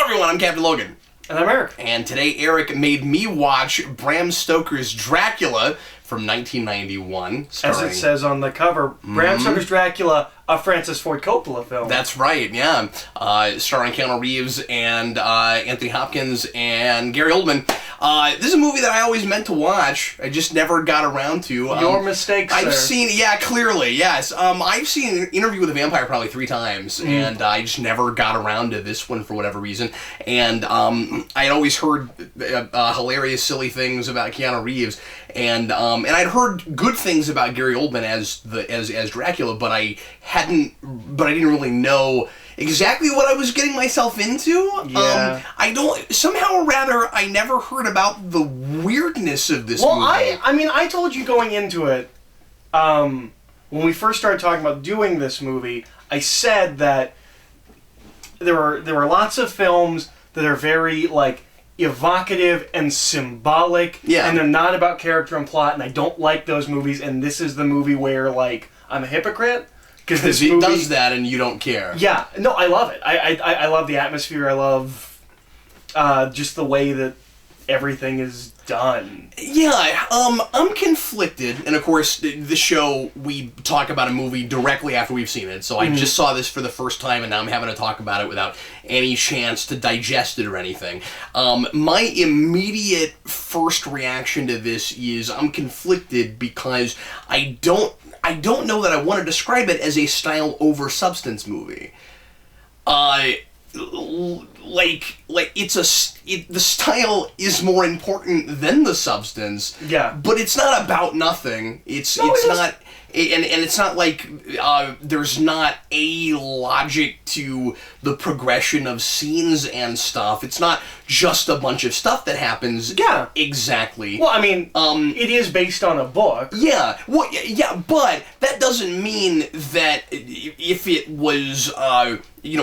everyone, I'm Captain Logan. And I'm Eric. And today Eric made me watch Bram Stoker's Dracula from 1991. As it says on the cover, Bram Stoker's Dracula, a Francis Ford Coppola film. That's right, yeah. Starring Keanu Reeves and Anthony Hopkins and Gary Oldman. This is a movie that I always meant to watch. I just never got around to. Your mistake, sir. I've seen, clearly, yes. I've seen Interview with a Vampire probably 3 times, and I just never got around to this one for whatever reason. And I had always heard hilarious, silly things about Keanu Reeves, and I'd heard good things about Gary Oldman as Dracula, but I didn't really know exactly what I was getting myself into. Yeah. Somehow or rather, I never heard about the weirdness of this movie. I told you going into it, when we first started talking about doing this movie, I said that there were lots of films that are very, evocative and symbolic, and they're not about character and plot, and I don't like those movies, and this is the movie where, I'm a hypocrite. Because it does that and you don't care. Yeah. No, I love it. I love the atmosphere. I love just the way that everything is done. Yeah, I'm conflicted. And of course, the show, we talk about a movie directly after we've seen it. So I just saw this for the first time and now I'm having to talk about it without any chance to digest it or anything. My immediate first reaction to this is I'm conflicted because I don't know that I want to describe it as a style over substance movie. The style is more important than the substance. Yeah. But it's not about nothing. It's not like there's not a logic to the progression of scenes and stuff. It's not just a bunch of stuff that happens. Yeah. Exactly. Well, it is based on a book. Yeah. Well, yeah, but that doesn't mean that if it was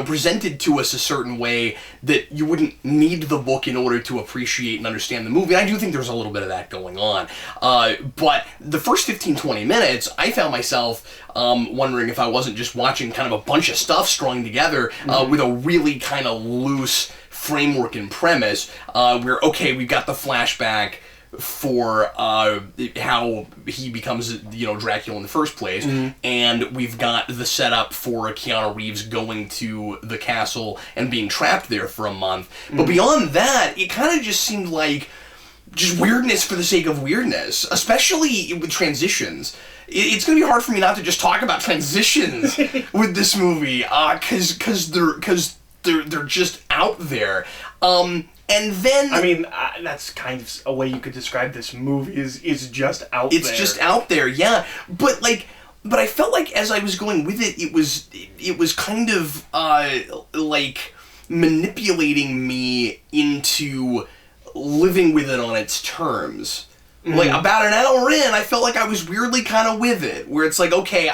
presented to us a certain way that you wouldn't need the book in order to appreciate and understand the movie. I do think there's a little bit of that going on. But the first 15-20 minutes, I found myself wondering if I wasn't just watching kind of a bunch of stuff strung together with a really kind of loose framework and premise where, okay, we've got the flashback for how he becomes, Dracula in the first place, and we've got the setup for Keanu Reeves going to the castle and being trapped there for a month. But beyond that, it kind of just seemed like just weirdness for the sake of weirdness, especially with transitions. It's going to be hard for me not to just talk about transitions with this movie, because they're just out there. And then... that's kind of a way you could describe this movie, is just out there. It's just out there, yeah. But I felt like as I was going with it, it was kind of, manipulating me into living with it on its terms. About an hour in, I felt like I was weirdly kind of with it, where it's okay,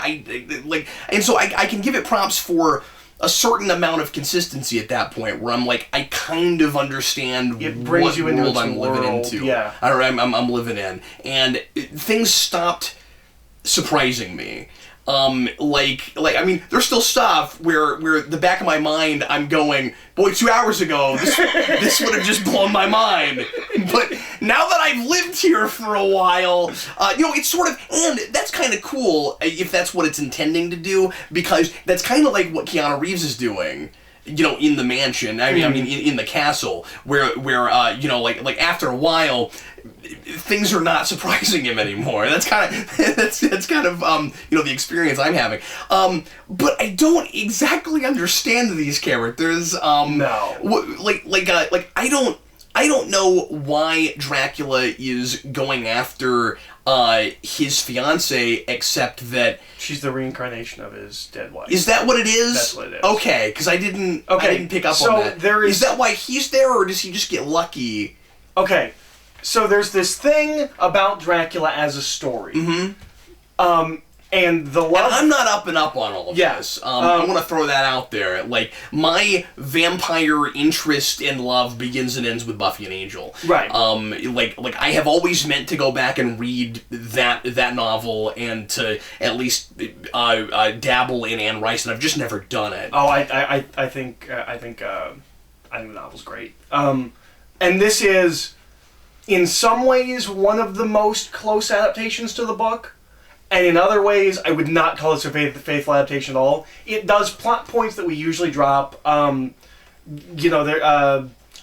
and so I can give it props for a certain amount of consistency at that point, where I'm I kind of understand what world I'm living into. Yeah. I'm living in. And things stopped surprising me. There's still stuff where the back of my mind, I'm going, boy, 2 hours ago, this would have just blown my mind. But now that I've lived here for a while, it's sort of, and that's kind of cool if that's what it's intending to do, because that's kind of like what Keanu Reeves is doing. In the mansion, in the castle, where after a while, things are not surprising him anymore. That's kind of the experience I'm having. But I don't exactly understand these characters. No. I don't know why Dracula is going after his fiancée, except that she's the reincarnation of his dead wife. Is that what it is? That's what it is. Okay, because I didn't pick up on that. Is that why he's there, or does he just get lucky? Okay, so there's this thing about Dracula as a story. And the love... And I'm not up on all of this. I want to throw that out there. My vampire interest and love begins and ends with Buffy and Angel. Right. I have always meant to go back and read that novel and to at least dabble in Anne Rice, and I've just never done it. Oh, I think I think the novel's great. And this is, in some ways, one of the most close adaptations to the book. And in other ways, I would not call this a faithful adaptation at all. It does plot points that we usually drop.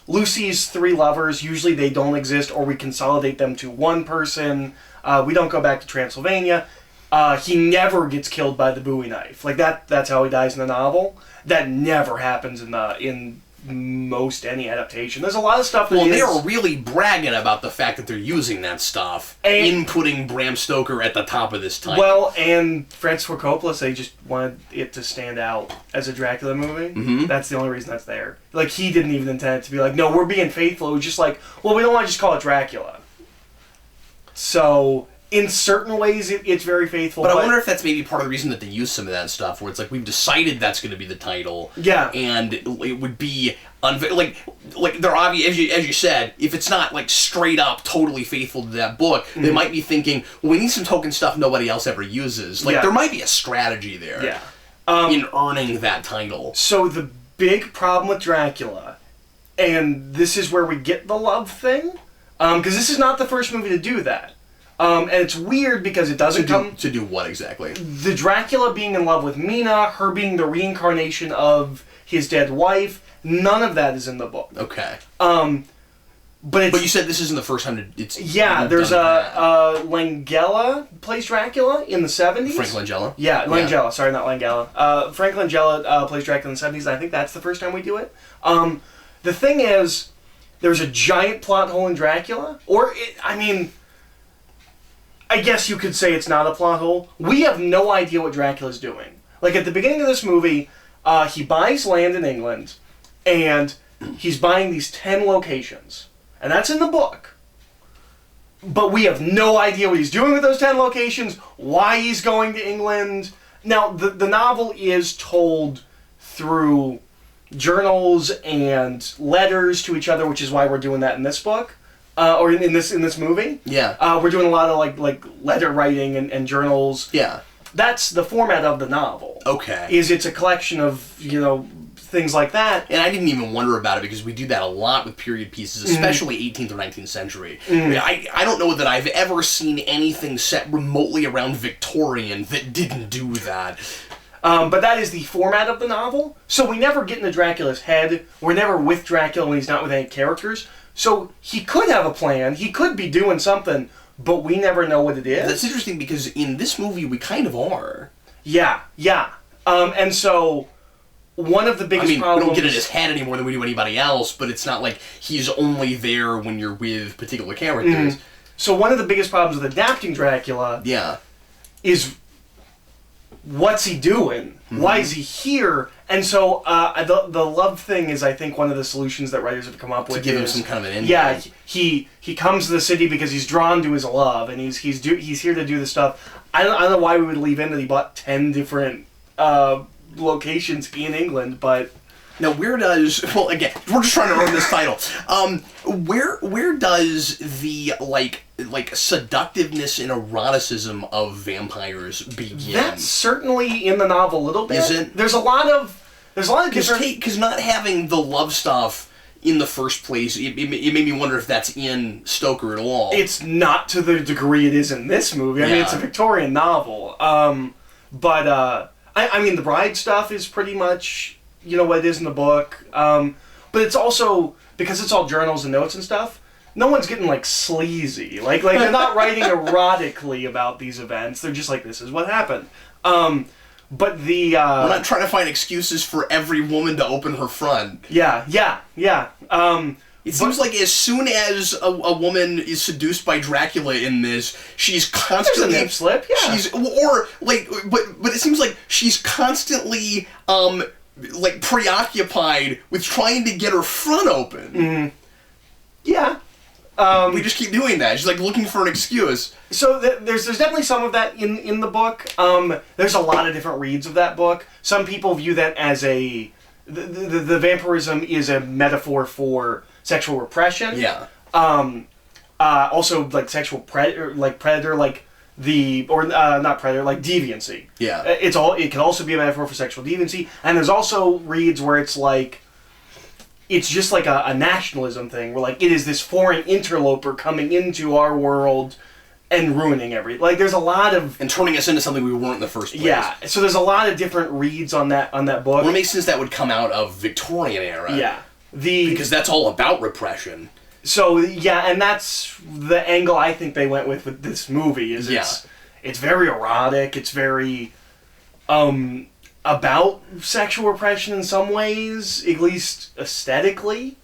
Lucy's 3 lovers, usually they don't exist, or we consolidate them to one person. We don't go back to Transylvania. He never gets killed by the Bowie knife. Like, that's how he dies in the novel. That never happens in most any adaptation. There's a lot of stuff that they are really bragging about the fact that they're using that stuff in putting Bram Stoker at the top of this title. Well, and Francis Ford Coppola, they just wanted it to stand out as a Dracula movie. Mm-hmm. That's the only reason that's there. Like, he didn't even intend it to be like, no, we're being faithful. It was just like, well, we don't want to just call it Dracula. So, in certain ways, it's very faithful. But I wonder if that's maybe part of the reason that they use some of that stuff, where it's like, we've decided that's going to be the title. Yeah. And it would be, like they're obvious, as you said, if it's not, like, straight up totally faithful to that book, mm-hmm. they might be thinking, well, we need some token stuff nobody else ever uses. Like, there might be a strategy there in earning that title. So the big problem with Dracula, and this is where we get the love thing, because this is not the first movie to do that. And it's weird because it doesn't come... To do what exactly? The Dracula being in love with Mina, her being the reincarnation of his dead wife, none of that is in the book. Okay. But you said this isn't the first time it's... Yeah, there's Langella plays Dracula in the 70s. Frank Langella? Yeah, Langella. Sorry, not Langella. Frank Langella plays Dracula in the 70s. I think that's the first time we do it. The thing is, there's a giant plot hole in Dracula. I guess you could say it's not a plot hole. We have no idea what Dracula's doing. Like, at the beginning of this movie, he buys land in England, and he's buying these 10 locations. And that's in the book. But we have no idea what he's doing with those 10 locations, why he's going to England. Now, the novel is told through journals and letters to each other, which is why we're doing that in this book. Or in this movie. Yeah. We're doing a lot of like letter writing and journals. Yeah. That's the format of the novel. Okay. It's a collection of, things like that. And I didn't even wonder about it because we do that a lot with period pieces, especially 18th or 19th century. Mm. I don't know that I've ever seen anything set remotely around Victorian that didn't do that. But that is the format of the novel. So we never get into Dracula's head. We're never with Dracula when he's not with any characters. So he could have a plan, he could be doing something, but we never know what it is. That's interesting because in this movie we kind of are. Yeah. And so one of the biggest problems... we don't get in his head any more than we do anybody else, but it's not like he's only there when you're with particular characters. Mm. So one of the biggest problems with adapting Dracula is what's he doing? Mm-hmm. Why is he here? And so the love thing is, I think, one of the solutions that writers have come up with. To give him some kind of an ending. Yeah, he comes to the city because he's drawn to his love, and he's here to do this stuff. I don't know why we would leave in that he bought 10 different locations in England, but... Now, where does... Well, again, we're just trying to earn this title. Where does the, like seductiveness and eroticism of vampires begin? That's certainly in the novel a little bit. Is it? There's a lot of different... Because not having the love stuff in the first place, it made me wonder if that's in Stoker at all. It's not to the degree it is in this movie. I mean, it's a Victorian novel. But the bride stuff is pretty much... what it is in the book. But it's also, because it's all journals and notes and stuff, no one's getting, sleazy. Like they're not writing erotically about these events. They're just like, this is what happened. But the... We're not trying to find excuses for every woman to open her front. Yeah. It seems like as soon as a woman is seduced by Dracula in this, she's constantly... There's a nip slip, yeah. But it seems like she's constantly... preoccupied with trying to get her front open. Mm. Yeah. We just keep doing that. She's looking for an excuse. So there's definitely some of that in the book. There's a lot of different reads of that book. Some people view that as the vampirism is a metaphor for sexual repression. Yeah. Also sexual predator, not predator, deviancy. Yeah. It can also be a metaphor for sexual deviancy, and there's also reads where it's it's just like a nationalism thing, where like it is this foreign interloper coming into our world and ruining everything. Like there's a lot of... And turning us into something we weren't in the first place. Yeah, so there's a lot of different reads on that book. Well, it makes sense that would come out of Victorian era. Yeah. Because that's all about repression. So, yeah, and that's the angle I think they went with this movie, is it's very erotic, it's very about sexual repression in some ways, at least aesthetically.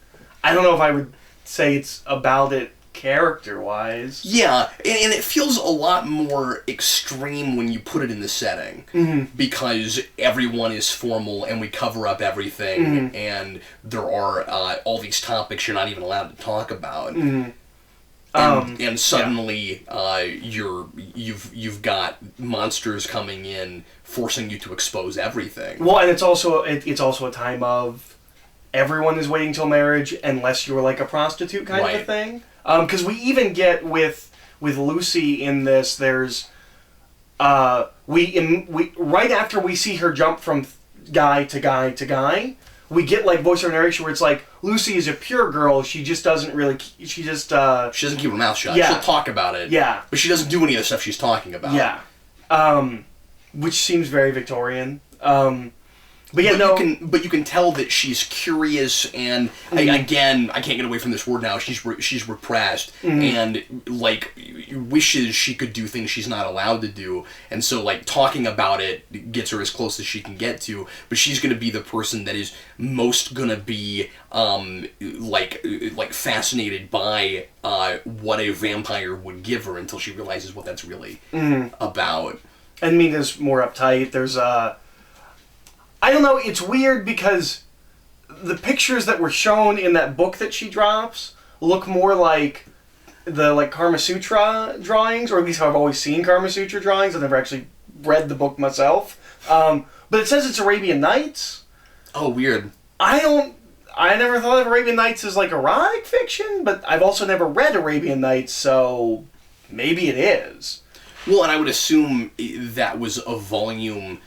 I don't know if I would say it's about it character-wise. Yeah, and it feels a lot more extreme when you put it in the setting. Mm-hmm. Because everyone is formal and we cover up everything, mm-hmm. and there are all these topics you're not even allowed to talk about. Mm-hmm. And suddenly you've got monsters coming in, forcing you to expose everything. Well, and it's also a time of everyone is waiting till marriage unless you're like a prostitute kind of a thing. Because we even get with Lucy in this, there's we right after we see her jump from guy to guy to guy, we get like voiceover narration where it's like Lucy is a pure girl. She just doesn't really. She doesn't keep her mouth shut. Yeah. She'll talk about it. Yeah. But she doesn't do any of the stuff she's talking about. Yeah. Which seems very Victorian. But you can tell that she's curious, and again, I can't get away from this word now. She's repressed, and like wishes she could do things she's not allowed to do, and so like talking about it gets her as close as she can get to. But she's going to be the person that is most going to be like fascinated by what a vampire would give her until she realizes what that's really about. And Mina's more uptight. There's I don't know, it's weird because the pictures that were shown in that book that she drops look more like the Kama Sutra drawings, or at least how I've always seen Kama Sutra drawings. I've never actually read the book myself. But it says it's Arabian Nights. Oh, weird. I never thought of Arabian Nights as like erotic fiction, but I've also never read Arabian Nights, so maybe it is. Well, and I would assume that was a volume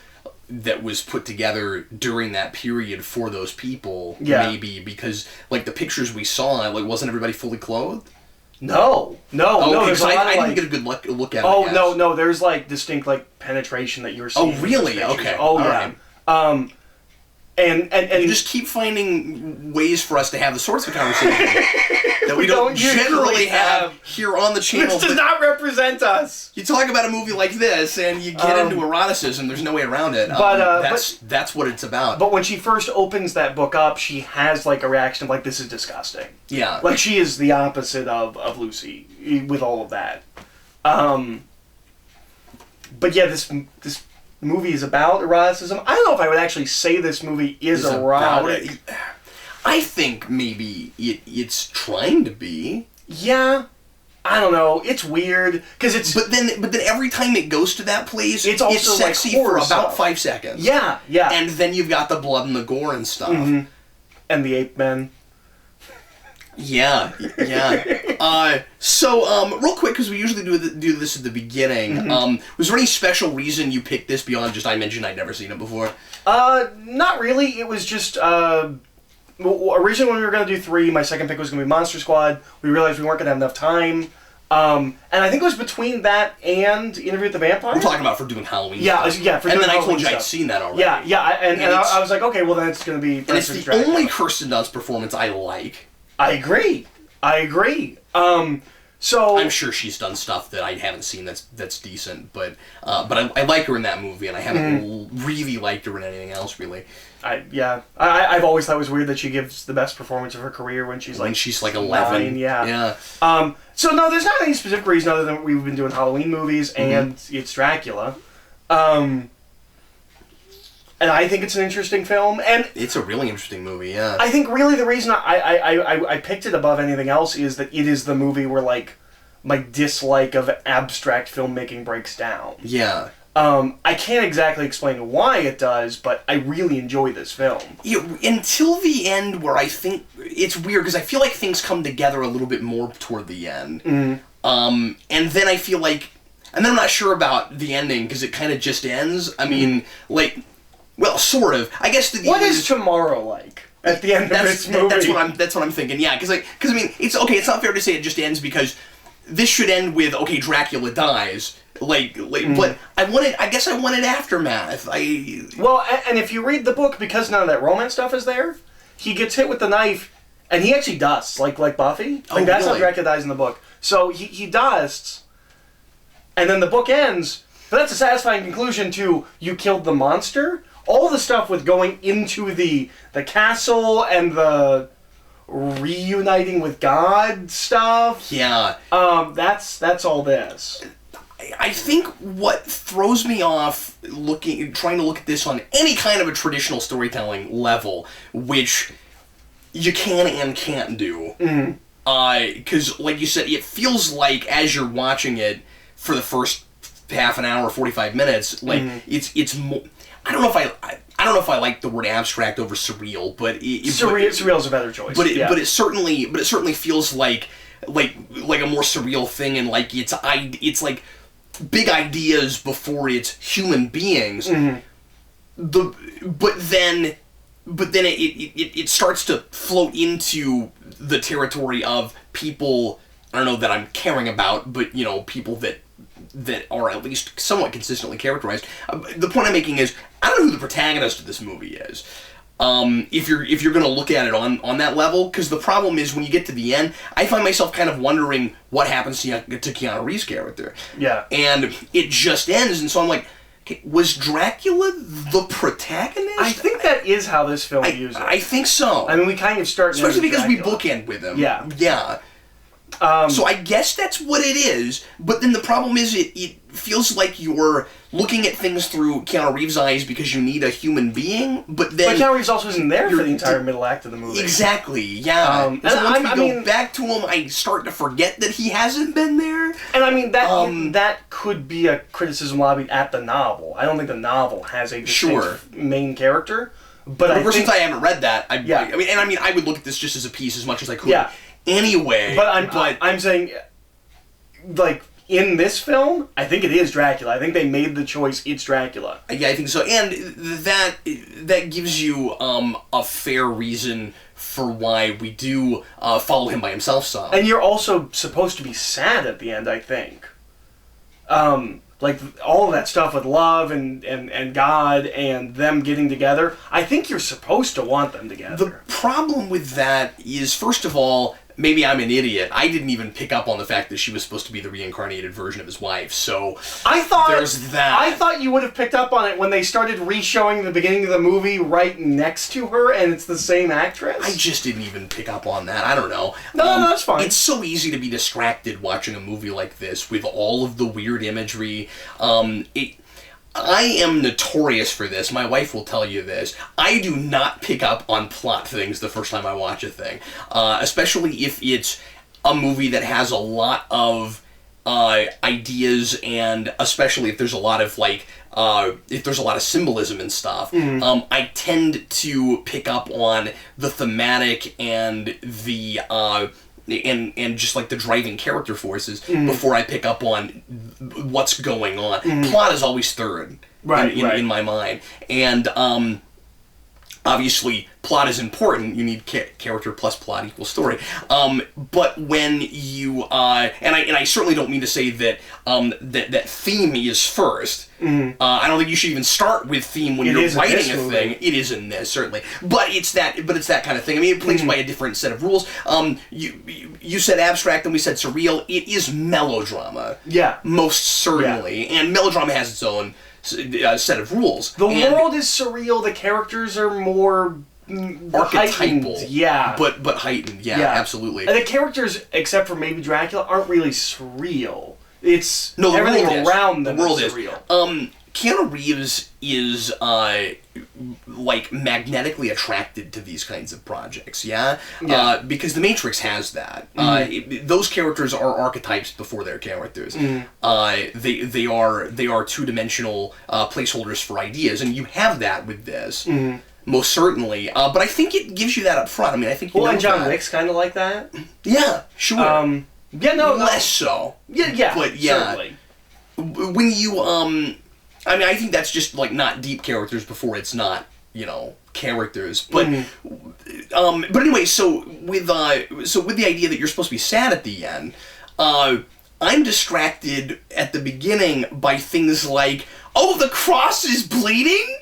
that was put together during that period for those people, maybe, because, like, the pictures we saw, like, wasn't everybody fully clothed? No. Because I didn't get a good look at it. Oh, no, there's, like, distinct, like, penetration that you're seeing. Oh, really? Okay. Oh, yeah. Right. And you just keep finding ways for us to have the sorts of conversations that we don't generally have here on the channel. This does not represent us. You talk about a movie like this, and you get into eroticism. There's no way around it. That's what it's about. But when she first opens that book up, she has like a reaction of like, "This is disgusting." Yeah. Like she is the opposite of Lucy with all of that. But yeah, this movie is about eroticism. I don't know if I would actually say this movie is erotic. I think maybe it's trying to be. Yeah, I don't know. It's weird because it's. But then every time it goes to that place, it's also sexy like for about stuff. 5 seconds. Yeah. And then you've got the blood and the gore and stuff. Mm-hmm. And the ape men. Yeah. So, real quick, because we usually do this at the beginning, was there any special reason you picked this beyond just I mentioned I'd never seen it before? Not really. It was just, originally when we were going to do 3, my second pick was going to be Monster Squad. We realized we weren't going to have enough time. And I think it was between that and Interview with the Vampire. We're talking about for doing Halloween stuff. For doing Halloween And then I told you I'd seen that already. And I was like, okay, well then it's going to be... And it's the Dracula. Only Kirsten Dunst performance I like. I agree. So I'm sure she's done stuff that I haven't seen that's decent, but I like her in that movie, and I haven't really liked her in anything else, really. I've always thought it was weird that she gives the best performance of her career when she's like 11. 9, yeah. So no, there's not any specific reason other than we've been doing Halloween movies and it's Dracula. And I think it's an interesting film, and it's a really interesting movie. Yeah, I think really the reason I picked it above anything else is that it is the movie where like my dislike of abstract filmmaking breaks down. Yeah. I can't exactly explain why it does, but I really enjoy this film. Yeah, until the end, where I think it's weird because I feel like things come together a little bit more toward the end. And then I feel like, and then I'm not sure about the ending because it kind of just ends. I mean, like. Well, sort of. I guess the What is tomorrow like? at the end of this movie. That's what I'm thinking. Yeah, because I mean, it's okay. It's not fair to say it just ends because this should end with okay, Dracula dies. But I guess I wanted aftermath. Well, and if you read the book, because none of that romance stuff is there, he gets hit with the knife, and he actually dusts, like Buffy. Like that's how Dracula dies in the book. So he dusts, and then the book ends. But that's a satisfying conclusion to you killed the monster. All the stuff with going into the castle and the reuniting with God stuff. Yeah. That's all this. I think what throws me off trying to look at this on any kind of a traditional storytelling level, which you can and can't do, because like you said, it feels like as you're watching it for the first half an hour, 45 minutes, like it's more. I don't know if I like the word abstract over surreal, but surreal is a better choice. But it certainly feels like a more surreal thing, and like it's like big ideas before it's human beings. But then it starts to float into the territory of people I don't know that I'm caring about, but people that are at least somewhat consistently characterized. The point I'm making is I don't know who the protagonist of this movie is. If you're going to look at it on that level, because the problem is when you get to the end, I find myself kind of wondering what happens to Keanu Reeves' character. Yeah. And it just ends, and so I'm like, okay, was Dracula the protagonist? I think that is how this film views it. I think so. I mean, we kind of start... Especially because we bookend with him. Yeah. Yeah. So I guess that's what it is, but then the problem is it feels like you're looking at things through Keanu Reeves' eyes because you need a human being, but then... But Keanu Reeves also isn't there for the entire middle act of the movie. Exactly, yeah. And so once we go back to him, I start to forget that he hasn't been there. And I mean, that could be a criticism lobbied at the novel. I don't think the novel has a distinct main character, but ever since I haven't read that, I mean, I would look at this just as a piece as much as I could. Yeah. Anyway, but I'm saying, like, in this film, I think it is Dracula. I think they made the choice, it's Dracula. Yeah, I think so. And that gives you a fair reason for why we do follow him by himself some. And you're also supposed to be sad at the end, I think. Like, all of that stuff with love and God and them getting together, I think you're supposed to want them together. The problem with that is, first of all, maybe I'm an idiot. I didn't even pick up on the fact that she was supposed to be the reincarnated version of his wife, so there's that. I thought you would have picked up on it when they started re-showing the beginning of the movie right next to her, and it's the same actress. I just didn't even pick up on that. I don't know. No, that's fine. It's so easy to be distracted watching a movie like this with all of the weird imagery. I am notorious for this. My wife will tell you this. I do not pick up on plot things the first time I watch a thing, especially if it's a movie that has a lot of ideas, and especially if there's a lot of symbolism and stuff. I tend to pick up on the thematic and the and just like the driving character forces before I pick up on what's going on. Plot is always third in my mind, and obviously plot is important. You need character plus plot equals story. But when you and I certainly don't mean to say that that theme is first. I don't think you should even start with theme when you're writing a thing. It is in this, certainly, but it's that kind of thing. I mean, it plays by a different set of rules. You said abstract and we said surreal. It is melodrama. Yeah, most certainly, and melodrama has its own set of rules. The world is surreal. The characters are more archetypal, yeah, but heightened, yeah, absolutely. And the characters, except for maybe Dracula, aren't really surreal. It's the everything world around them. The world is surreal. Keanu Reeves is like magnetically attracted to these kinds of projects, because The Matrix has that. Those characters are archetypes before they're characters. They are two-dimensional placeholders for ideas, and you have that with this. Most certainly, but I think it gives you that up front. I mean, I think and John Wick's kind of like that. Yeah, sure. Less so. Yeah, but certainly. When you I mean, I think that's just like not deep characters before it's not characters. But but anyway, so with the idea that you're supposed to be sad at the end, I'm distracted at the beginning by things like, oh, the cross is bleeding?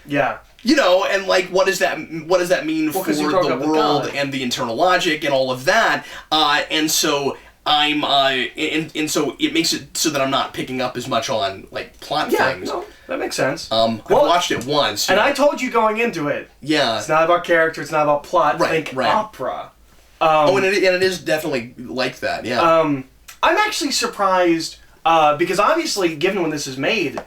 Yeah. You know, and like, what does that mean for the world and the internal logic and all of that? And so I'm and so it makes it so that I'm not picking up as much on like plot things. No, that makes sense. I watched it once, and I told you going into it. Yeah, it's not about character. It's not about plot. Think opera. And it is definitely like that. Yeah. I'm actually surprised because obviously, given when this is made,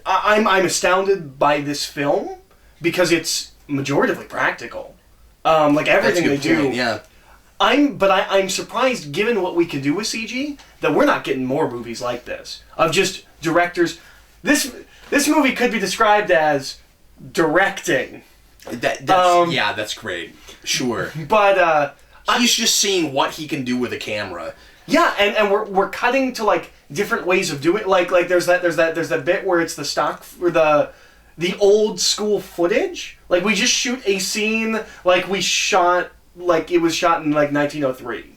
I'm astounded by this film because it's majoritively practical. Like everything they do. Yeah. I'm surprised, given what we can do with CG, that we're not getting more movies like this of just directors. This movie could be described as directing. That's great. Sure. But he's just seeing what he can do with a camera. Yeah, and we're cutting to like different ways of doing it. Like there's that bit where it's the stock for the old school footage. Like we just shoot a scene like we shot like it was shot in like 1903.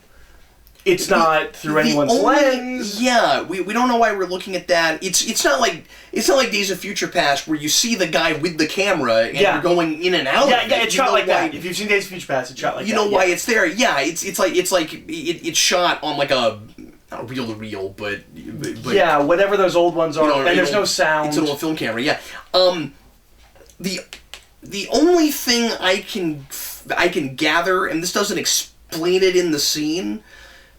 It's not through anyone's lens. Yeah, we don't know why we're looking at that. It's not like Days of Future Past where you see the guy with the camera and you're going in and out. Yeah, it's shot like that. If you've seen Days of Future Past, it's shot like that. You know why it's there? Yeah, it's shot on like a not reel to reel, but yeah, whatever those old ones are, and there's no sound. It's an old film camera. Yeah. The only thing I can gather, and this doesn't explain it in the scene.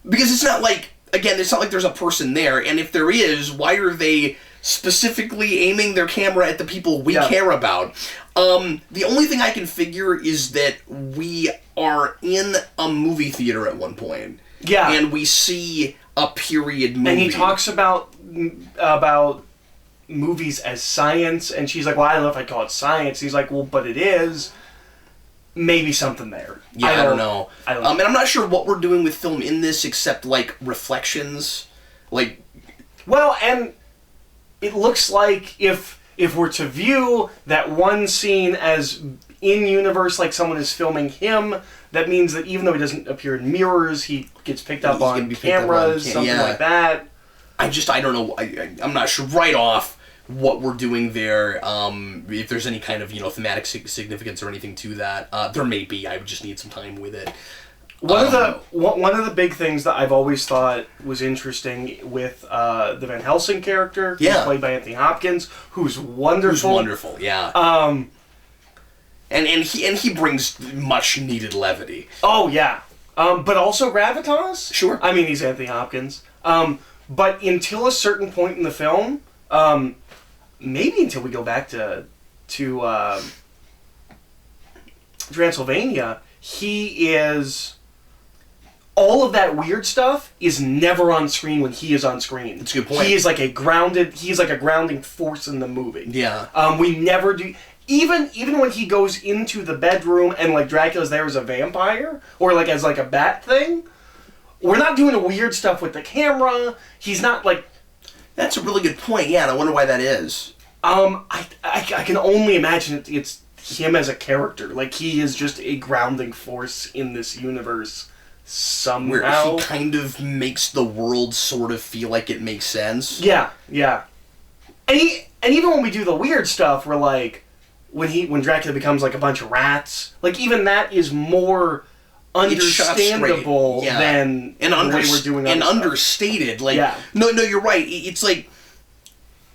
Because it's not like there's a person there, and if there is, why are they specifically aiming their camera at the people we care about? The only thing I can figure is that we are in a movie theater at one point. Yeah. And we see a period movie. And he talks about movies as science, and she's like, well, I don't know if I'd call it science. He's like, well, but it is. Maybe something there. Yeah, I don't know. And I'm not sure what we're doing with film in this except, like, reflections. Like... Well, and it looks like if we're to view that one scene as in-universe, like someone is filming him, that means that even though he doesn't appear in mirrors, he gets picked up on cameras, something like that. I don't know. I'm not sure right off what we're doing there, if there's any kind of, thematic significance or anything to that. There may be. I would just need some time with it. One of the big things that I've always thought was interesting with the Van Helsing character, who's played by Anthony Hopkins, who's wonderful. Yeah. And he brings much needed levity. Oh yeah. But also gravitas. Sure. I mean, he's Anthony Hopkins. But until a certain point in the film, maybe until we go back to Transylvania, he is... All of that weird stuff is never on screen when he is on screen. That's a good point. He is like a grounding force in the movie. Yeah. We never do... Even when he goes into the bedroom and like Dracula's there as a vampire, or like as like a bat thing, we're not doing weird stuff with the camera. He's not like... That's a really good point, yeah, and I wonder why that is. I can only imagine it's him as a character. Like, he is just a grounding force in this universe somehow. Where he kind of makes the world sort of feel like it makes sense. Yeah. And even when we do the weird stuff, we're like, when Dracula becomes like a bunch of rats, like even that is more understandable than the way we're doing and stuff. Understated. Like, no, you're right. It's like,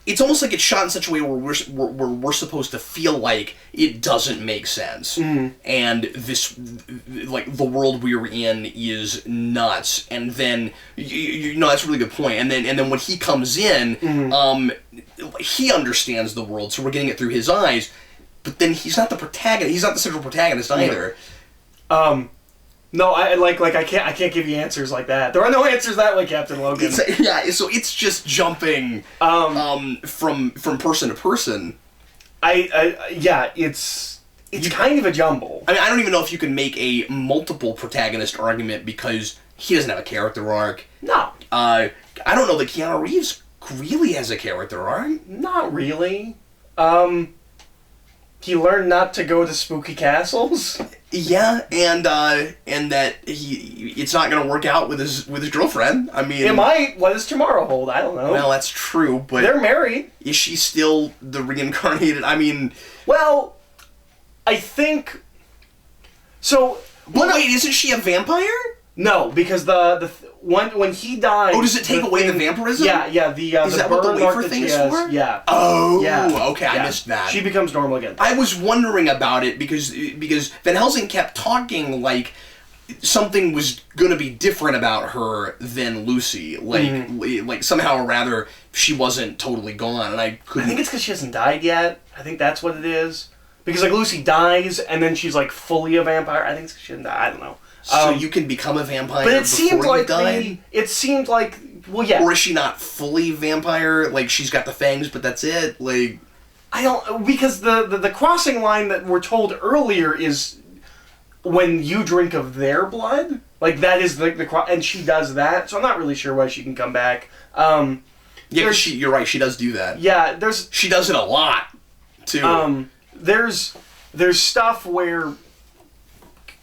it's almost like it's shot in such a way where we're supposed to feel like it doesn't make sense, and this, like, the world we're in is nuts. And then that's a really good point. And then when he comes in, he understands the world, so we're getting it through his eyes. But then he's not the protagonist. He's not the central protagonist either. No, I can't give you answers like that. There are no answers that way, Captain Logan. So it's just jumping from person to person. It's kind of a jumble. I mean, I don't even know if you can make a multiple protagonist argument because he doesn't have a character arc. No. I don't know that Keanu Reeves really has a character arc. Not really. he learned not to go to spooky castles. Yeah, and that it's not going to work out with his girlfriend. I mean, it might. What does tomorrow hold? I don't know. Well, that's true, but they're married. Is she still the reincarnated? I mean, well, I think so. But wait, isn't she a vampire? No, because when he died. Oh, does it take away the vampirism? Yeah. Is that what the wafer thing is for? Yeah. Oh, yeah. Okay, I missed that. She becomes normal again. I was wondering about it because Van Helsing kept talking like something was gonna be different about her than Lucy. Like somehow or rather she wasn't totally gone, and I couldn't. I think it's because she hasn't died yet. I think that's what it is. Because like Lucy dies and then she's like fully a vampire. I think it's 'cause she hasn't died. I don't know. So you can become a vampire, but it before seemed you like die? it seemed like yeah. Or is she not fully vampire? Like she's got the fangs, but that's it. Like I don't because the crossing line that we're told earlier is when you drink of their blood. Like that is the and she does that. So I'm not really sure why she can come back. Yeah, because you're right. She does do that. Yeah, she does it a lot too. There's stuff where.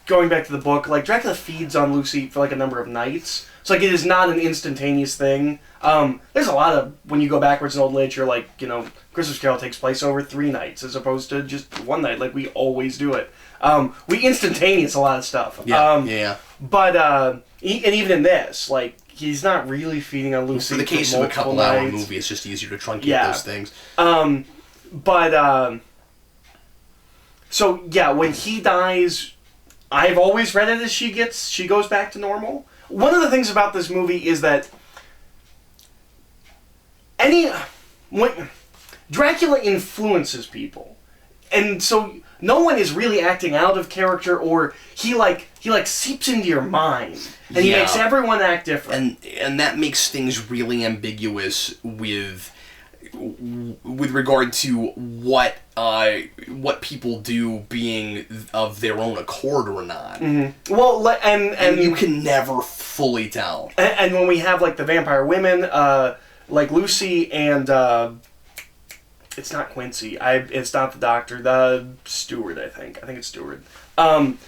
Going back to the book, like Dracula feeds on Lucy for like a number of nights. So like it is not an instantaneous thing. There's a lot of when you go backwards in old literature, like Christmas Carol takes place over 3 nights as opposed to just 1 night, like we always do it. We instantaneous a lot of stuff. Yeah. But and even in this, like he's not really feeding on Lucy. For the case of a couple-hour movie, it's just easier to truncate those things. So yeah, when he dies. I've always read it as she goes back to normal. One of the things about this movie is that when Dracula influences people, and so no one is really acting out of character, or he seeps into your mind, and he makes everyone act different. And that makes things really ambiguous with regard to what people do being of their own accord or not. Mm-hmm. Well, and you can never fully tell. And when we have like the vampire women, like Lucy and it's not Quincy. It's not the doctor. The steward. I think it's steward. The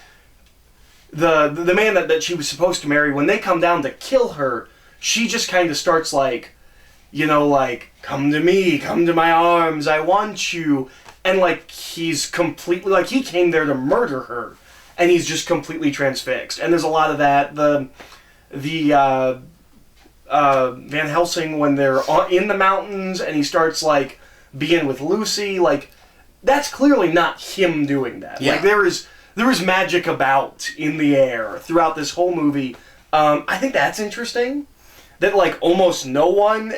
man that she was supposed to marry. When they come down to kill her, she just kind of starts like. Come to me, come to my arms, I want you. And, he's completely, he came there to murder her. And he's just completely transfixed. And there's a lot of that. The Van Helsing, when they're in the mountains and he starts, being with Lucy, that's clearly not him doing that. Yeah. There is magic about in the air throughout this whole movie. I think that's interesting. That, almost no one...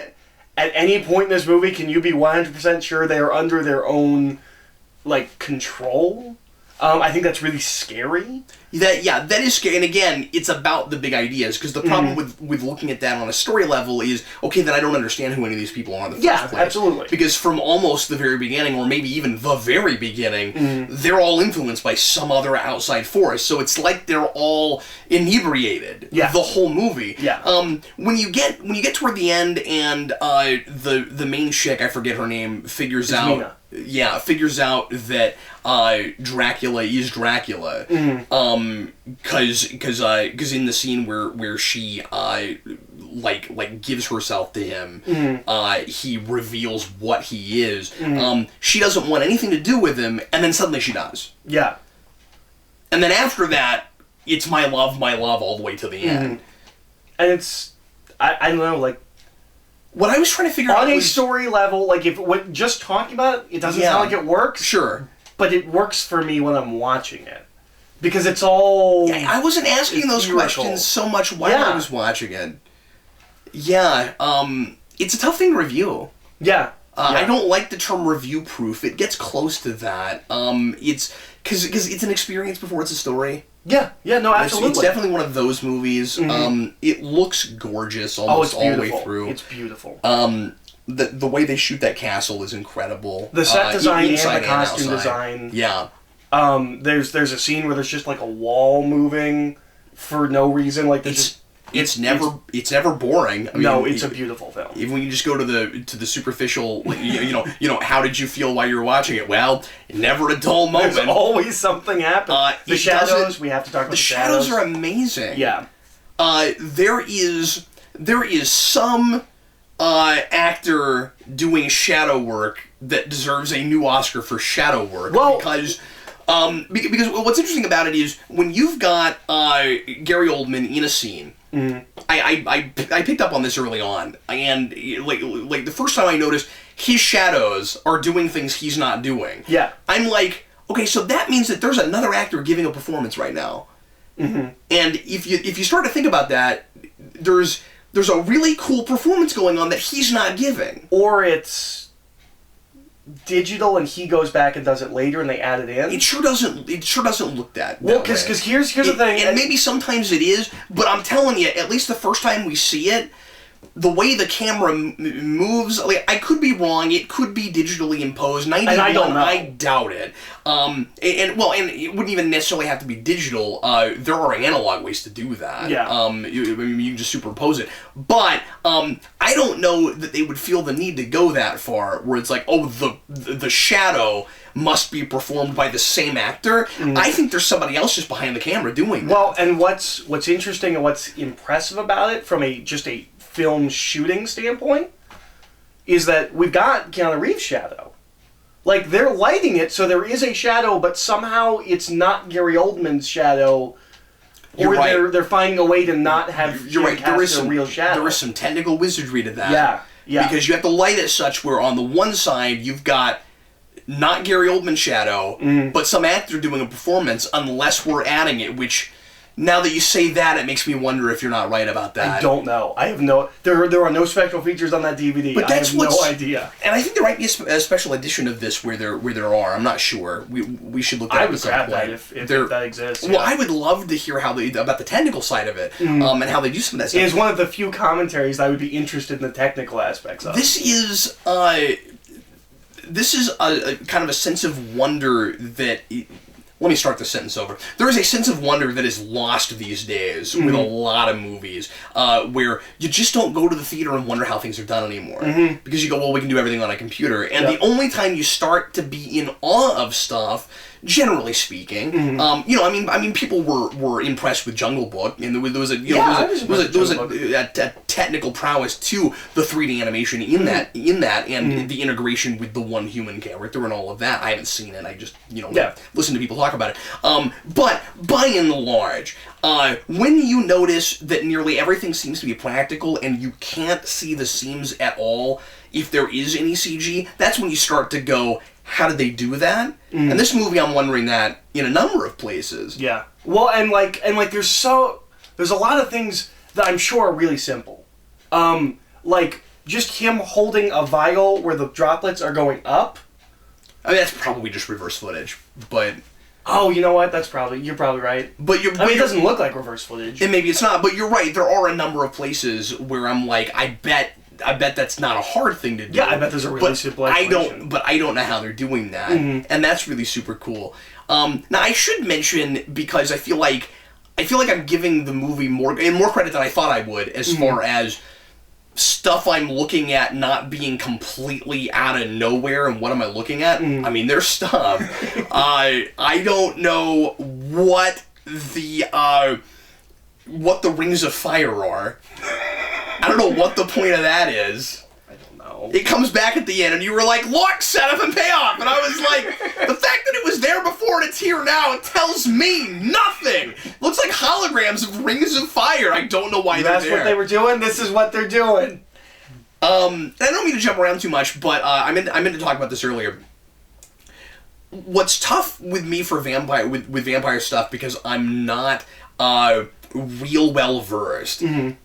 At any point in this movie, can you be 100% sure they are under their own, control? I think that's really scary. That is scary. And again, it's about the big ideas. Because the problem with looking at that on a story level is, okay, then I don't understand who any of these people are in the first place. Yeah, absolutely. Because from almost the very beginning, or maybe even the very beginning, they're all influenced by some other outside force. So it's like they're all inebriated. Yeah. The whole movie. Yeah. When you get toward the end and the main chick, I forget her name, figures out Mina. Yeah, figures out that Dracula is Dracula. Because in the scene where she gives herself to him, he reveals what he is. She doesn't want anything to do with him, and then suddenly she does. Yeah. And then after that, it's my love all the way to the end. And it's I don't know, what I was trying to figure out on a story level, if just talking about it doesn't sound like it works. Sure. But it works for me when I'm watching it. Because it's all... Yeah, I wasn't asking those questions so much while I was watching it. Yeah, it's a tough thing to review. Yeah. I don't like the term review proof. It gets close to that. It's... Because it's an experience before it's a story. Yeah, no, absolutely. It's definitely one of those movies. It looks gorgeous almost all the way through. It's beautiful. The way they shoot that castle is incredible. The set design and the costume outside. design. Yeah. There's a scene where there's just a wall moving for no reason. It's never boring. I mean, no, it's a beautiful film. Even when you just go to the superficial, how did you feel while you were watching it? Well, never a dull moment. There's always something happening. The shadows, we have to talk about the shadows. The shadows are amazing. Yeah. There is some actor doing shadow work that deserves a new Oscar for shadow work. Well, because what's interesting about it is when you've got Gary Oldman in a scene. Mm-hmm. I picked up on this early on, and like the first time I noticed his shadows are doing things he's not doing. Yeah. I'm like, okay, so that means that there's another actor giving a performance right now. Mm-hmm. And if you start to think about that, there's a really cool performance going on that he's not giving. Or it's digital and he goes back and does it later and they add it in. It sure doesn't look that well, because here's the thing. And maybe sometimes it is, but I'm telling you, at least the first time we see it, the way the camera moves, like, I could be wrong. It could be digitally imposed. 91, I don't know. I doubt it. And it wouldn't even necessarily have to be digital. There are analog ways to do that. Yeah. You can just superimpose it. But I don't know that they would feel the need to go that far, where it's like, oh, the shadow must be performed by the same actor. Mm. I think there's somebody else just behind the camera doing that. Well, and what's interesting and what's impressive about it from a film shooting standpoint is that we've got Keanu Reeves' shadow. Like, they're lighting it so there is a shadow, but somehow it's not Gary Oldman's shadow. Or right. they're finding a way to not have You're right. There is a real shadow. There is some technical wizardry to that. Yeah. Because you have to light it such where on the one side you've got not Gary Oldman's shadow, but some actor doing a performance, unless we're adding it, which, now that you say that, it makes me wonder if you're not right about that. I don't know. I have no... There are no special features on that DVD. But that's I have no idea. And I think there might be a special edition of this where there are. I'm not sure. We should look that up at some point. I would grab that if that exists. Well, yeah. I would love to hear about the technical side of it, and how they do some of that stuff. It is one of the few commentaries that I would be interested in the technical aspects of. This is a kind of a sense of wonder that... Let me start the sentence over. There is a sense of wonder that is lost these days with a lot of movies, where you just don't go to the theater and wonder how things are done anymore. Mm-hmm. Because you go, well, we can do everything on a computer. And the only time you start to be in awe of stuff, generally speaking, I mean, people were impressed with Jungle Book, and there was a technical prowess to the 3D animation in that, and the integration with the one human character and all of that. I haven't seen it. I just listen to people talk about it. But by and large, when you notice that nearly everything seems to be practical and you can't see the seams at all, if there is any CG, that's when you start to go, how did they do that? And this movie, I'm wondering that in a number of places. Yeah. Well, and there's a lot of things that I'm sure are really simple. Like just him holding a vial where the droplets are going up. I mean, that's probably just reverse footage, but... Oh, you know what? You're probably right. But it doesn't look like reverse footage. And maybe it's not, but you're right. There are a number of places where I'm like, I bet that's not a hard thing to do. Yeah, I bet there's a really simple explanation. I don't know how they're doing that, and that's really super cool. Now I should mention, because I feel like I'm giving the movie more credit than I thought I would, as far as stuff I'm looking at not being completely out of nowhere. And what am I looking at? I mean, there's stuff. I don't know what the Rings of Fire are. I don't know what the point of that is. I don't know. It comes back at the end, and you were like, look, setup and payoff. And I was like, the fact that it was there before and it's here now, it tells me nothing. Looks like holograms of Rings of Fire. I don't know why they're there. That's what they were doing. This is what they're doing. I don't mean to jump around too much, but I meant to talk about this earlier. What's tough with me for vampire stuff, because I'm not real well versed,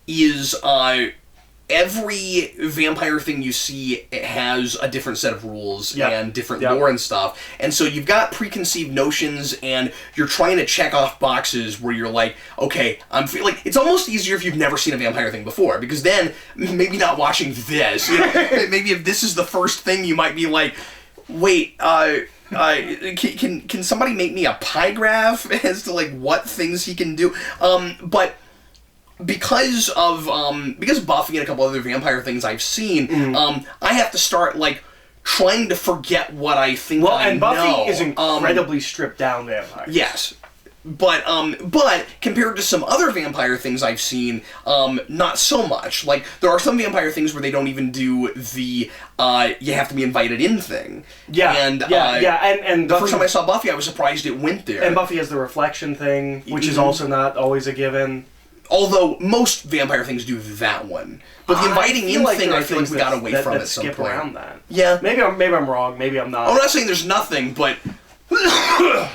is every vampire thing you see has a different set of rules and different lore and stuff. And so you've got preconceived notions, and you're trying to check off boxes where you're like, okay, like, it's almost easier if you've never seen a vampire thing before, because then maybe not watching this, maybe if this is the first thing, you might be like, wait, can somebody make me a pie graph as to like what things he can do? But because of Buffy and a couple other vampire things I've seen, I have to start like trying to forget what I think I know. Well, and Buffy is incredibly stripped down vampires. Yes. But compared to some other vampire things I've seen, not so much. Like, there are some vampire things where they don't even do the, you have to be invited in thing. Yeah, and and the first time I saw Buffy, I was surprised it went there. And Buffy has the reflection thing, which is also not always a given. Although, most vampire things do that one. But the inviting in thing, I feel like we got away from at some point. Around that. Yeah. Maybe I'm wrong, maybe I'm not. I'm not saying there's nothing, but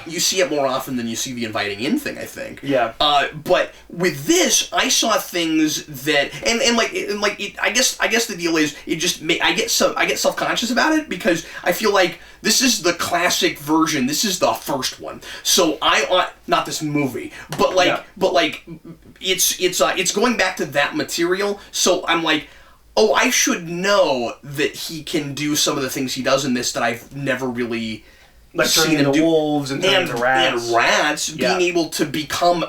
you see it more often than you see the inviting in thing, I think. Yeah. But with this, I saw things that, I guess the deal is, I get self-conscious about it because I feel like this is the classic version. This is the first one. So I ought, not this movie, but it's going back to that material. So I'm like, oh, I should know that he can do some of the things he does in this that I've never really. Like turning into wolves and turning into rats. And rats, being able to become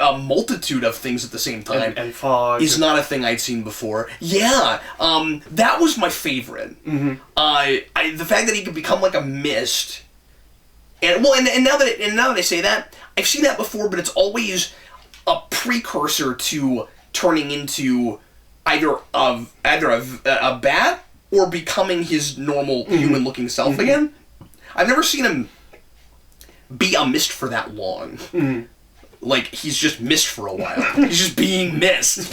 a multitude of things at the same time. And fog. Is not a thing I'd seen before. Yeah, that was my favorite. Mm-hmm. The fact that he could become like a mist. And now that I say that, I've seen that before, but it's always a precursor to turning into either a bat or becoming his normal human-looking self again. I've never seen him be a mist for that long. Like, he's just mist for a while. He's just being mist.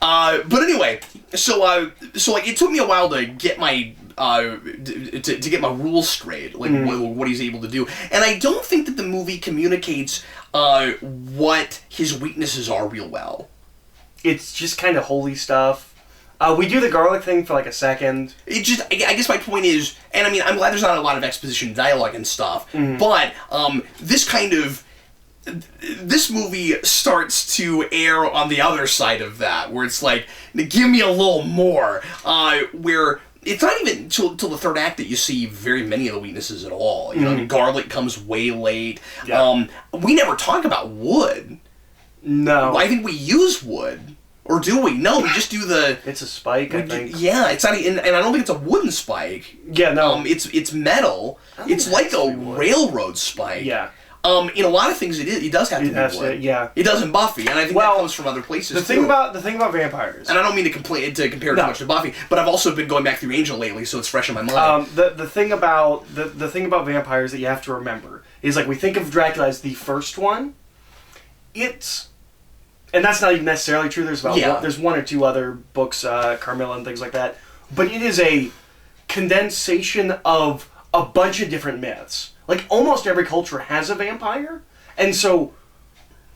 But anyway, so like, it took me a while to get my to get my rules straight, like what he's able to do. And I don't think that the movie communicates what his weaknesses are real well. It's just kind of holy stuff. We do the garlic thing for like a second. I guess my point is, and I mean, I'm glad there's not a lot of exposition dialogue and stuff, but this movie starts to err on the other side of that, where it's like, give me a little more, where it's not even till the third act that you see very many of the weaknesses at all. You know, I mean, garlic comes way late. Yeah. We never talk about wood. No. I think we use wood. Or do we? No, we just do the... It's a spike, I think. Yeah, it's not... And I don't think it's a wooden spike. Yeah, no. It's metal. It's like a railroad spike. Yeah. In a lot of things, it does have to be wood. Yeah. It does in Buffy, and I think that comes from other places, the thing about vampires... And I don't mean to compare too much to Buffy, but I've also been going back through Angel lately, so it's fresh in my mind. The thing about vampires that you have to remember is, like, we think of Dracula as the first one. And that's not even necessarily true. There's there's one or two other books, Carmilla and things like that. But it is a condensation of a bunch of different myths. Like, almost every culture has a vampire. And so,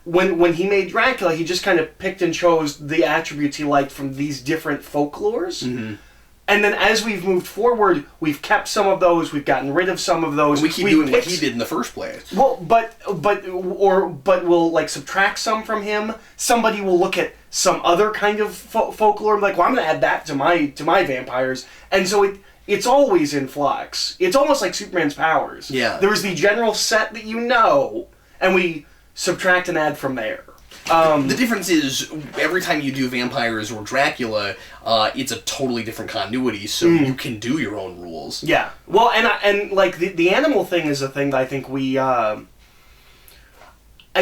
when he made Dracula, he just kind of picked and chose the attributes he liked from these different folklores. Mm-hmm. And then as we've moved forward, we've kept some of those, we've gotten rid of some of those. We keep doing what he did in the first place. Well, but we'll like subtract some from him. Somebody will look at some other kind of folklore, like, well, I'm going to add that to my vampires, and so it's always in flux. It's almost like Superman's powers. Yeah. There is the general set that you know, and we subtract and add from there. The difference is, every time you do vampires or Dracula, it's a totally different continuity, so you can do your own rules. Yeah. Well, and like, the animal thing is a thing that I think we, I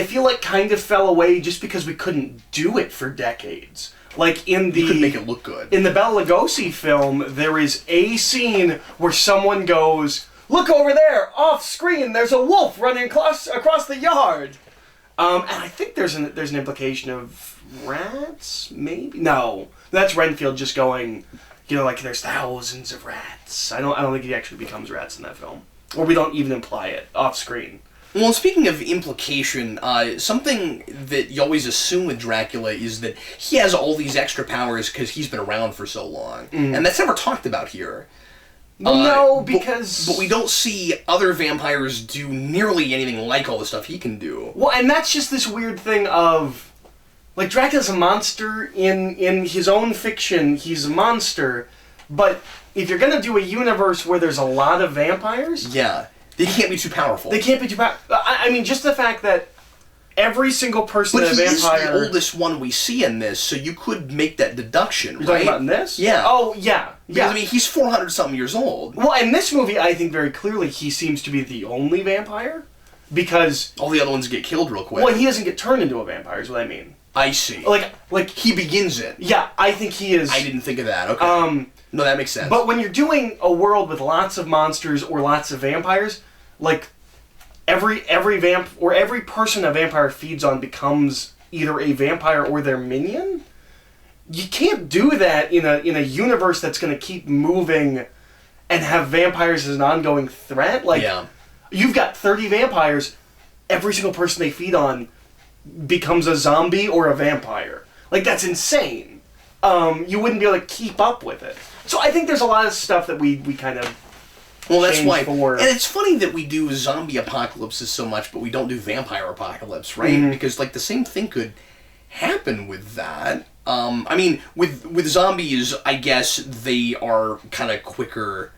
feel like kind of fell away just because we couldn't do it for decades. Like, you couldn't make it look good. In the Bela Lugosi film, there is a scene where someone goes, "Look over there, off screen, there's a wolf running across the yard." And I think there's an implication of rats, maybe? No. That's Renfield just going, like, there's thousands of rats. I don't think he actually becomes rats in that film. Or we don't even imply it off screen. Well, speaking of implication, something that you always assume with Dracula is that he has all these extra powers because he's been around for so long. And that's never talked about here. Well, no, because... But we don't see other vampires do nearly anything like all the stuff he can do. Well, and that's just this weird thing of... Like, Dracula's a monster in his own fiction. He's a monster. But if you're going to do a universe where there's a lot of vampires... Yeah. They can't be too powerful. They can't be too powerful. I mean, just the fact that every single person But in a he is vampire. the oldest one we see in this, so you could make that deduction, You're right? talking about in this? Yeah. Oh, yeah. Because, I mean, he's 400-something years old. Well, in this movie, I think very clearly he seems to be the only vampire. Because... all the other ones get killed real quick. Well, he doesn't get turned into a vampire, is what I mean. I see. Like he begins it. Yeah, I think he is... I didn't think of that. Okay. No, that makes sense. But when you're doing a world with lots of monsters or lots of vampires, like, every person a vampire feeds on becomes either a vampire or their minion. You can't do that in a universe that's going to keep moving and have vampires as an ongoing threat. Like, you've got 30 vampires, every single person they feed on becomes a zombie or a vampire. Like, that's insane. You wouldn't be able to keep up with it. So I think there's a lot of stuff that we kind of that's why. And it's funny that we do zombie apocalypses so much, but we don't do vampire apocalypse, right? Mm-hmm. Because like the same thing could happen with that. I mean, with zombies, I guess they are kind of quicker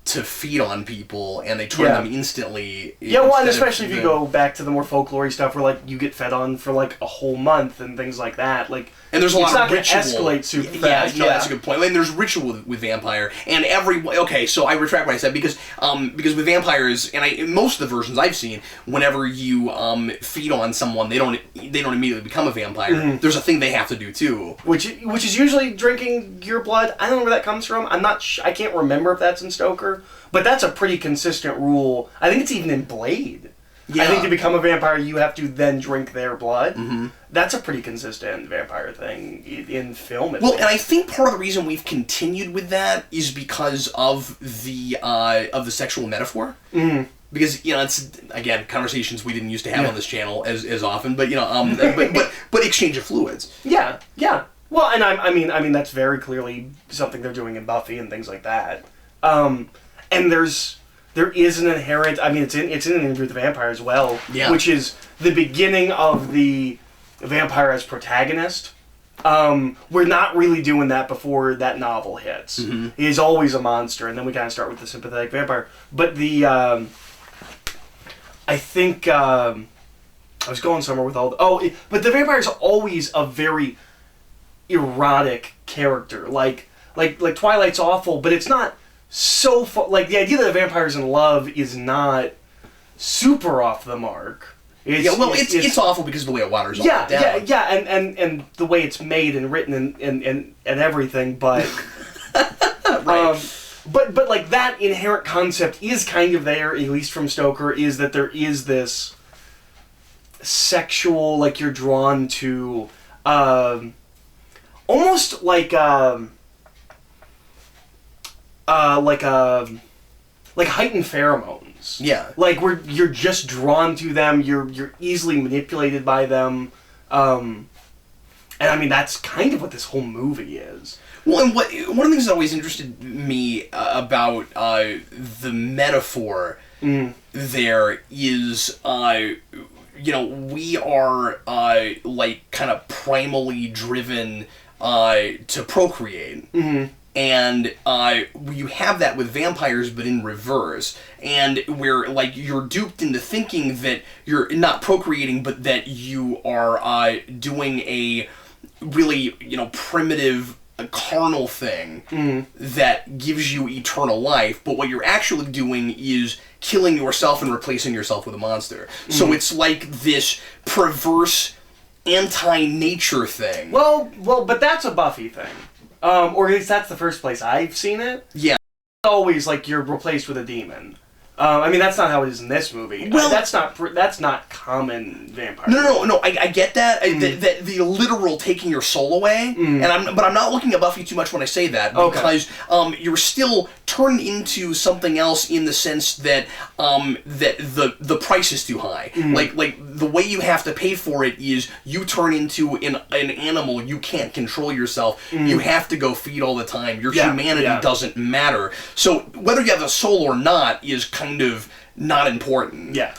to feed on people, and they turn them instantly. Yeah, well, and especially if you go back to the more folklore stuff, where like you get fed on for like a whole month and things like that. Like, and there's a lot of ritual. It's not going to escalate super fast. Yeah, that's a good point. And there's ritual with vampire, and okay, so I retract what I said because with vampires, and most of the versions I've seen, whenever you feed on someone, they don't immediately become a vampire. Mm-hmm. There's a thing they have to do too, which is usually drinking your blood. I don't know where that comes from. I'm not. I can't remember if that's in Stoker. But that's a pretty consistent rule. I think it's even in Blade. Yeah. I think to become a vampire, you have to then drink their blood. Mm-hmm. That's a pretty consistent vampire thing in film. Well, and I think part of the reason we've continued with that is because of the sexual metaphor. Mm-hmm. Because it's again conversations we didn't used to have on this channel as often, but but exchange of fluids. Yeah, yeah. Well, and I mean that's very clearly something they're doing in Buffy and things like that. And there is an inherent. I mean, it's in an Interview with the Vampire as well, which is the beginning of the vampire as protagonist. We're not really doing that before that novel hits. Mm-hmm. He's always a monster, and then we kind of start with the sympathetic vampire. But I think I was going somewhere with but the vampire is always a very erotic character. Like Twilight's awful, but it's not. So like the idea that a vampire's in love is not super off the mark. It's awful because of the way it waters all down. And the way it's made and written and everything, but right. But like that inherent concept is kind of there, at least from Stoker, is that there is this sexual, like you're drawn to, almost like heightened pheromones. Yeah. Like where you're just drawn to them, you're easily manipulated by them. And I mean that's kind of what this whole movie is. Well, and one of the things that always interested me about the metaphor there is we are like kind of primally driven to procreate. Mm-hmm. And you have that with vampires, but in reverse. And where, like, you're duped into thinking that you're not procreating, but that you are doing a really, primitive, carnal thing that gives you eternal life. But what you're actually doing is killing yourself and replacing yourself with a monster. Mm. So it's like this perverse, anti-nature thing. Well, but that's a Buffy thing. Or at least that's the first place I've seen it. Yeah. It's always like you're replaced with a demon. I mean, that's not how it is in this movie. Well, that's not common vampire. No. I get that. The literal taking your soul away. But I'm not looking at Buffy too much when I say that because you're still turned into something else in the sense that that the price is too high. Like the way you have to pay for it is you turn into an animal. You can't control yourself. You have to go feed all the time. Your humanity doesn't matter. So whether you have a soul or not is kind of not important. Yeah.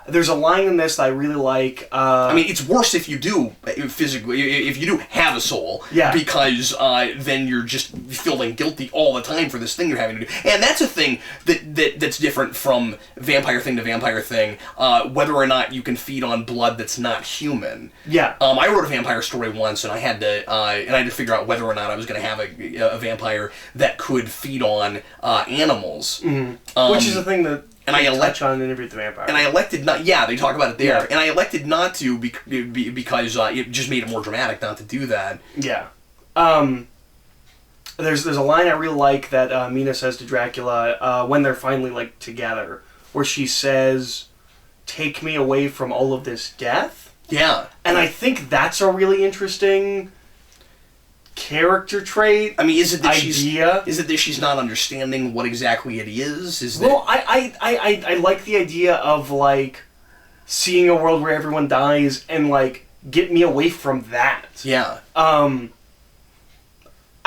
There's a line in this that I really like. I mean, it's worse if you do physically, if you do have a soul. Yeah. Because then you're just feeling guilty all the time for this thing you're having to do. And that's a thing that's different from vampire thing to vampire thing, whether or not you can feed on blood that's not human. Yeah. I wrote a vampire story once, and I had to figure out whether or not I was going to have a vampire that could feed on animals. Mm-hmm. Which is a thing that and I touch on Interview with the Vampire. And I elected not. Yeah, they talk about it there. Yeah. And I elected not to because it just made it more dramatic not to do that. Yeah. There's a line I really like that Mina says to Dracula when they're finally like together, where she says, "Take me away from all of this death." Yeah. And I think that's a really interesting character trait. I mean, is it that she's not understanding what exactly it is? Well, I like the idea of like seeing a world where everyone dies and like get me away from that. Yeah. I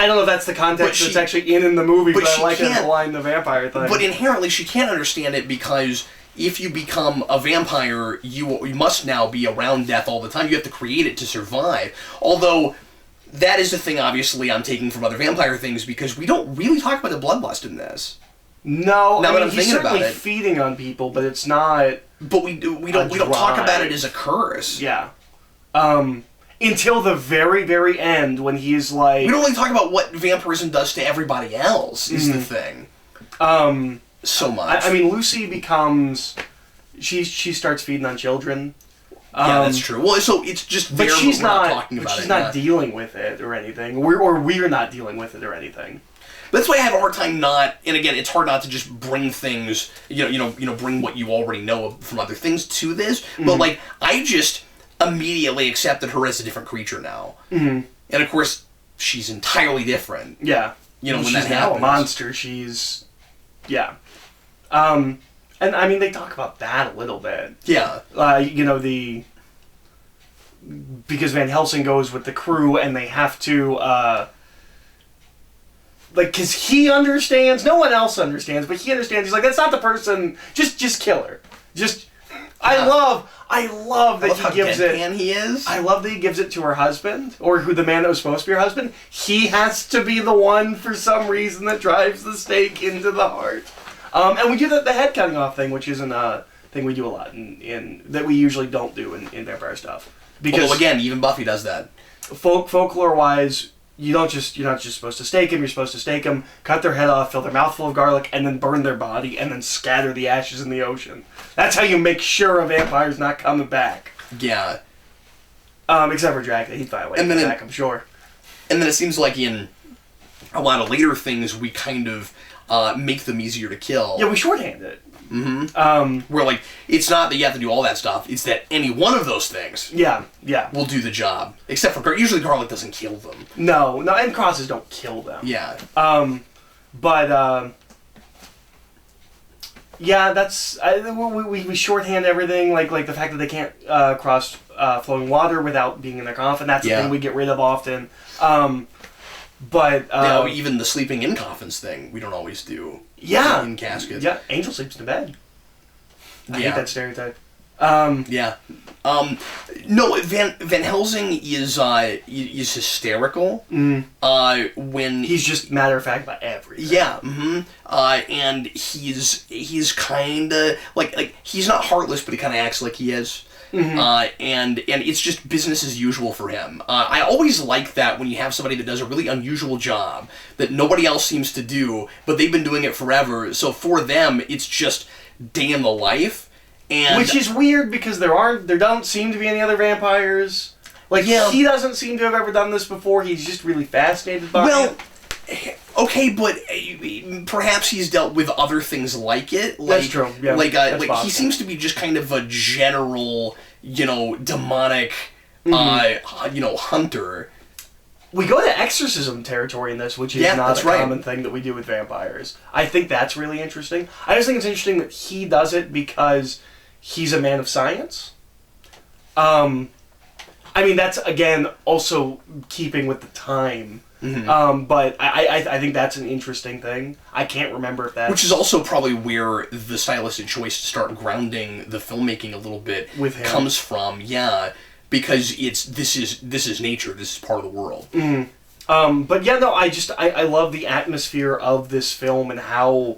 don't know if that's the context that's actually in the movie, but I like it as a line, the vampire thing. But inherently, she can't understand it because if you become a vampire, you must now be around death all the time. You have to create it to survive. Although that is the thing, obviously, I'm taking from other vampire things because we don't really talk about the bloodlust in this. No, now I mean, he's certainly feeding on people, but it's not. But we don't talk about it as a curse. Yeah. Until the very, very end when he's like... We don't really talk about what vampirism does to everybody else, is the thing. So much. I mean, Lucy becomes... She starts feeding on children. Yeah, that's true. Well, so it's just there, but we're not talking about it. She's not dealing with it or anything. We're not dealing with it or anything. That's why I have a hard time not... And again, it's hard not to just bring things... bring what you already know from other things to this. Mm-hmm. But, like, I just immediately accepted her as a different creature now. Mm-hmm. And, of course, she's entirely different. Yeah. When she's that happens. Now a monster. She's... Yeah. And, I mean, they talk about that a little bit. Yeah. Because Van Helsing goes with the crew and they have to... because he understands, no one else understands, but he understands. He's like, that's not the person. Just kill her. Just, yeah. I love that he gives it. He is. I love that he gives it to her husband, or the man that was supposed to be her husband. He has to be the one for some reason that drives the stake into the heart. And we do the head cutting off thing, which isn't a thing we do a lot in that we usually don't do in vampire stuff. Because again, even Buffy does that. Folklore wise. You're not just supposed to stake them. You're supposed to stake them, cut their head off, fill their mouth full of garlic, and then burn their body, and then scatter the ashes in the ocean. That's how you make sure a vampire's not coming back. Yeah. Except for Dracula, he'd finally come back, I'm sure. And then it seems like in a lot of later things, we kind of make them easier to kill. Yeah, we shorthand it. Mm-hmm. Where, like, it's not that you have to do all that stuff, it's that any one of those things will do the job. Except for, usually garlic doesn't kill them. No, and crosses don't kill them. Yeah. Yeah, that's... we shorthand everything, like the fact that they can't cross flowing water without being in their coffin. That's the thing we get rid of often. Even the sleeping in coffins thing, we don't always do. Yeah. In caskets. Yeah, Angel sleeps in bed. I hate that stereotype. Yeah. No, Van Helsing is hysterical. When he's just matter of fact about everything. Yeah. Mm-hmm. And he's kind of like he's not heartless, but he kind of acts like he is. Mm-hmm. And it's just business as usual for him. I always like that when you have somebody that does a really unusual job that nobody else seems to do, but they've been doing it forever. So for them, it's just day in the life. And which is weird because there don't seem to be any other vampires. Like, he doesn't seem to have ever done this before. He's just really fascinated by it. Okay, but perhaps he's dealt with other things like it. That's true. Yeah, he seems to be just kind of a general, demonic, hunter. We go to exorcism territory in this, which is not a common thing that we do with vampires. I think that's really interesting. I just think it's interesting that he does it because he's a man of science. I mean, that's, again, also keeping with the time. But I think that's an interesting thing. I can't remember if that's... Which is also probably where the stylistic choice to start grounding the filmmaking a little bit with him comes from. Yeah, because this is nature. This is part of the world. But yeah, no, I love the atmosphere of this film and how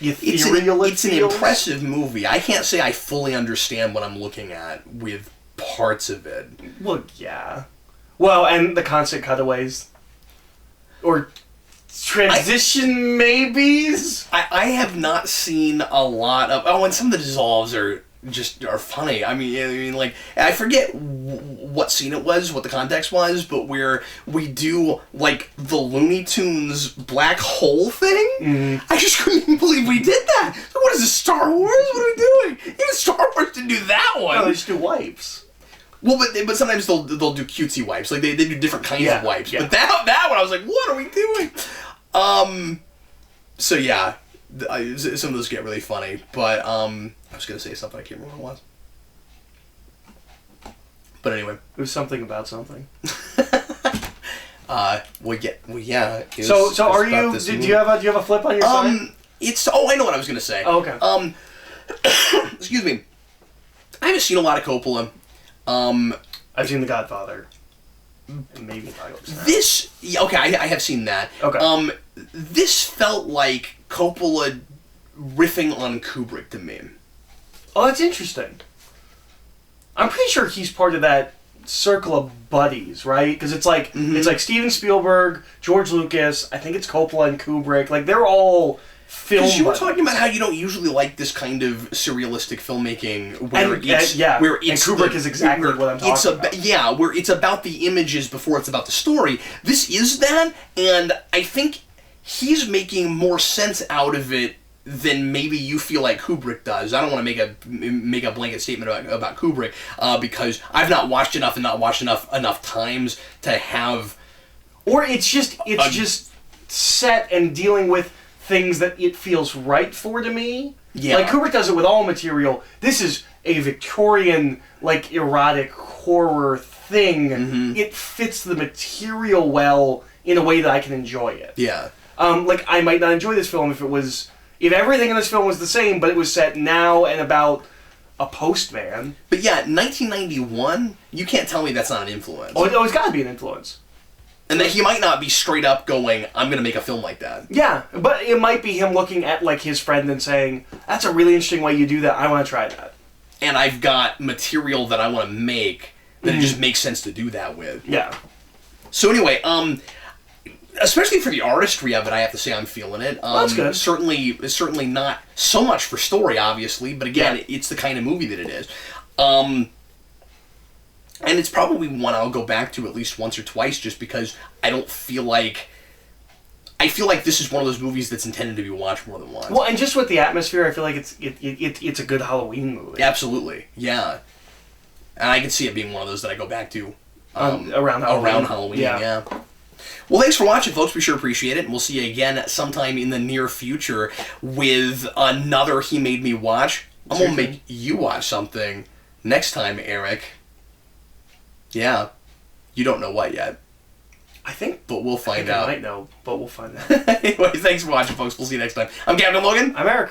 ethereal it's an impressive movie. I can't say I fully understand what I'm looking at with parts of it. Well, yeah. Well, and the constant cutaways. Or transition maybes? I have not seen a lot of... Oh, and some of the dissolves are funny. I mean, like, I forget what scene it was, what the context was, but where we do, like, the Looney Tunes black hole thing? I just couldn't believe we did that! So what is this, Star Wars? What are we doing? Even Star Wars didn't do that one! No, they just do wipes. Well, but sometimes they'll do cutesy wipes. Like, they do different kinds of wipes. Yeah. But that one, I was like, what are we doing? So yeah, some of those get really funny. But, I was going to say something, I can't remember what it was. But anyway. It was something about something. Well, yeah. So are you, do you have a flip on your side? I know what I was going to say. Oh, okay. Excuse me. I haven't seen a lot of Coppola. I've seen The Godfather. Maybe Okay, I have seen that. Okay. This felt like Coppola riffing on Kubrick to me. Oh, that's interesting. I'm pretty sure he's part of that circle of buddies, right? Because it's like it's like Steven Spielberg, George Lucas. I think it's Coppola and Kubrick. Like they're all film. Because you were talking about how you don't usually like this kind of surrealistic filmmaking where and Kubrick is exactly what I'm talking about. Yeah, where it's about the images before it's about the story. This is that, and I think he's making more sense out of it than maybe you feel like Kubrick does. I don't want to make a blanket statement about Kubrick because I've not watched enough and not watched enough times to have. Or it's just set and dealing with things that it feels right for to me. Yeah. Like Kubrick does it with all material. This is a Victorian, like, erotic horror thing. It fits the material well in a way that I can enjoy it. Yeah. Like, I might not enjoy this film if everything in this film was the same, but it was set now and about a postman. But yeah, 1991, you can't tell me that's not an influence. Oh, it's got to be an influence. And that he might not be straight up going, I'm going to make a film like that. Yeah, but it might be him looking at, like, his friend and saying, that's a really interesting way you do that, I want to try that. And I've got material that I want to make that it just makes sense to do that with. Yeah. So anyway, especially for the artistry of it, I have to say I'm feeling it. That's good. Certainly not so much for story, obviously, but again, it's the kind of movie that it is. And it's probably one I'll go back to at least once or twice just because I feel like this is one of those movies that's intended to be watched more than once. Well, and just with the atmosphere, I feel like it's a good Halloween movie. Absolutely, yeah. And I can see it being one of those that I go back to around Halloween. Yeah. Well, thanks for watching, folks. We sure appreciate it. And we'll see you again sometime in the near future with another He Made Me Watch. I'm going to make you watch something next time, Eric. Yeah. You don't know what yet. I think. But we'll find out. I might know, but we'll find out. Anyway, thanks for watching, folks. We'll see you next time. I'm Captain Logan. I'm Eric.